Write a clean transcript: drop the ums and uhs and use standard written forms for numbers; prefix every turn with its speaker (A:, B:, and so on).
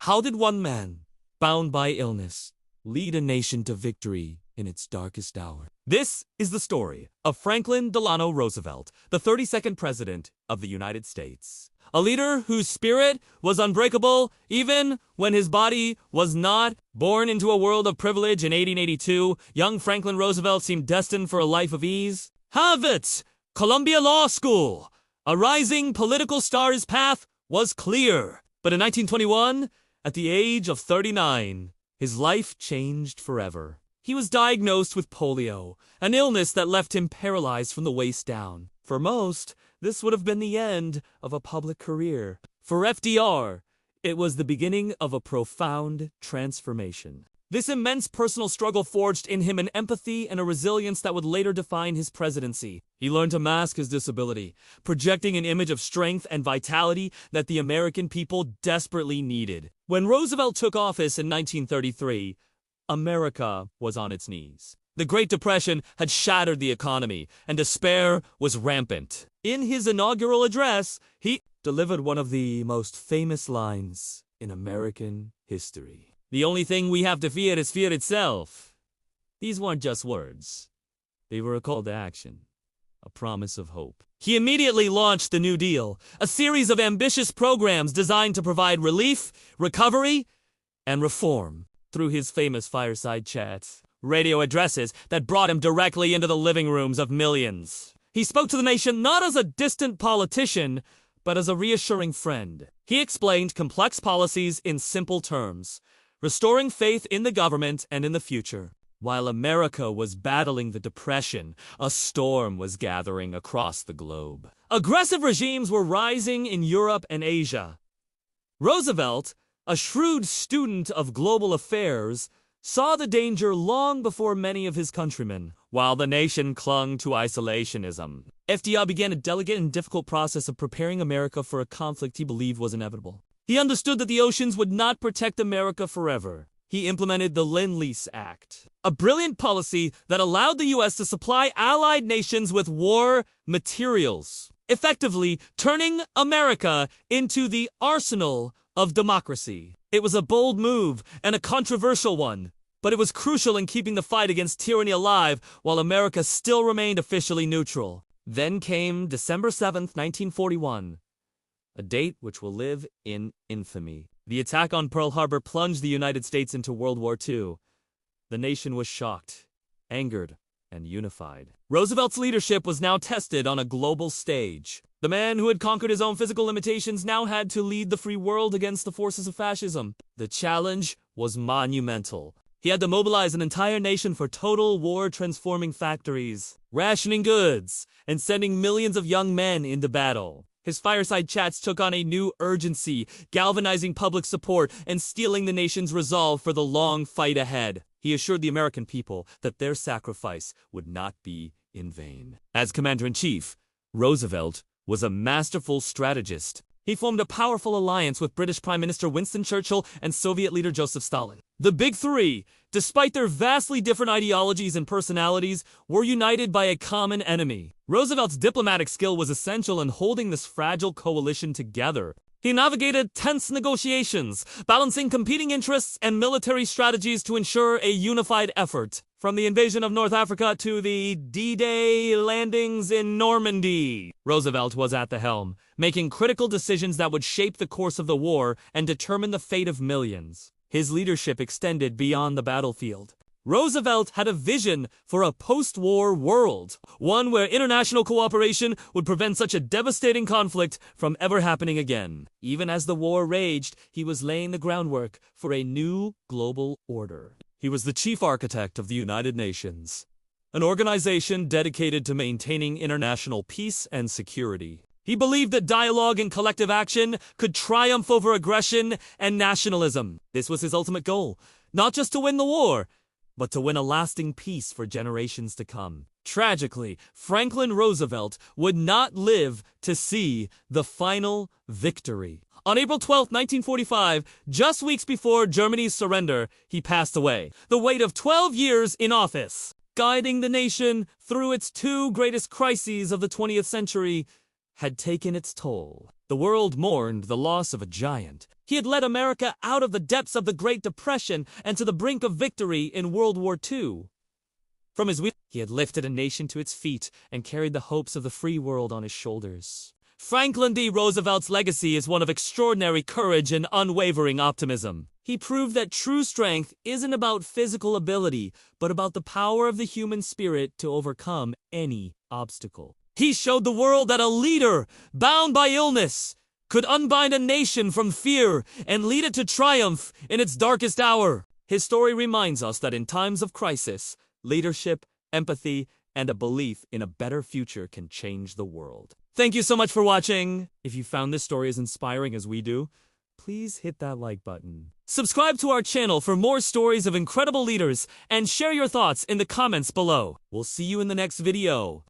A: How did one man, bound by illness, lead a nation to victory in its darkest hour? This is the story of Franklin Delano Roosevelt, the 32nd President of the United States. A leader whose spirit was unbreakable even when his body was not. Born into a world of privilege in 1882, young Franklin Roosevelt seemed destined for a life of ease. Harvard, Columbia Law School. A rising political star's path was clear. But in 1921, at the age of 39, his life changed forever. He was diagnosed with polio, an illness that left him paralyzed from the waist down. For most, this would have been the end of a public career. For FDR, it was the beginning of a profound transformation. This immense personal struggle forged in him an empathy and a resilience that would later define his presidency. He learned to mask his disability, projecting an image of strength and vitality that the American people desperately needed. When Roosevelt took office in 1933, America was on its knees. The Great Depression had shattered the economy, and despair was rampant. In his inaugural address, he delivered one of the most famous lines in American history. "The only thing we have to fear is fear itself." These weren't just words. They were a call to action, a promise of hope. He immediately launched the New Deal, a series of ambitious programs designed to provide relief, recovery, and reform. Through his famous fireside chats, radio addresses that brought him directly into the living rooms of millions. He spoke to the nation not as a distant politician, but as a reassuring friend. He explained complex policies in simple terms, restoring faith in the government and in the future. While America was battling the Depression, a storm was gathering across the globe. Aggressive regimes were rising in Europe and Asia. Roosevelt, a shrewd student of global affairs, saw the danger long before many of his countrymen. While the nation clung to isolationism, FDR began a delicate and difficult process of preparing America for a conflict he believed was inevitable. He understood that the oceans would not protect America forever. He implemented the Lend-Lease Act, a brilliant policy that allowed the U.S. to supply allied nations with war materials, effectively turning America into the arsenal of democracy. It was a bold move and a controversial one, but it was crucial in keeping the fight against tyranny alive while America still remained officially neutral. Then came December 7th, 1941, a date which will live in infamy. The attack on Pearl Harbor plunged the United States into World War II. The nation was shocked, angered, and unified. Roosevelt's leadership was now tested on a global stage. The man who had conquered his own physical limitations now had to lead the free world against the forces of fascism. The challenge was monumental. He had to mobilize an entire nation for total war-transforming factories, rationing goods, and sending millions of young men into battle. His fireside chats took on a new urgency, galvanizing public support and steeling the nation's resolve for the long fight ahead. He assured the American people that their sacrifice would not be in vain. As Commander-in-Chief, Roosevelt was a masterful strategist. He formed a powerful alliance with British Prime Minister Winston Churchill and Soviet leader Joseph Stalin. The Big Three, despite their vastly different ideologies and personalities, were united by a common enemy. Roosevelt's diplomatic skill was essential in holding this fragile coalition together. He navigated tense negotiations, balancing competing interests and military strategies to ensure a unified effort. From the invasion of North Africa to the D-Day landings in Normandy, Roosevelt was at the helm, making critical decisions that would shape the course of the war and determine the fate of millions. His leadership extended beyond the battlefield. Roosevelt had a vision for a post-war world, one where international cooperation would prevent such a devastating conflict from ever happening again. Even as the war raged, he was laying the groundwork for a new global order. He was the chief architect of the United Nations, an organization dedicated to maintaining international peace and security. He believed that dialogue and collective action could triumph over aggression and nationalism. This was his ultimate goal, not just to win the war, but to win a lasting peace for generations to come. Tragically, Franklin Roosevelt would not live to see the final victory. On April 12, 1945, just weeks before Germany's surrender, he passed away. The weight of 12 years in office, guiding the nation through its two greatest crises of the 20th century, had taken its toll. The world mourned the loss of a giant, He had led America out of the depths of the Great Depression and to the brink of victory in World War II. From his he had lifted a nation to its feet and carried the hopes of the free world on his shoulders. Franklin D. Roosevelt's legacy is one of extraordinary courage and unwavering optimism. He proved that true strength isn't about physical ability, but about the power of the human spirit to overcome any obstacle. He showed the world that a leader, bound by illness, could unbind a nation from fear and lead it to triumph in its darkest hour. His story reminds us that in times of crisis, leadership, empathy, and a belief in a better future can change the world. Thank you so much for watching. If you found this story as inspiring as we do, please hit that like button. Subscribe to our channel for more stories of incredible leaders and share your thoughts in the comments below. We'll see you in the next video.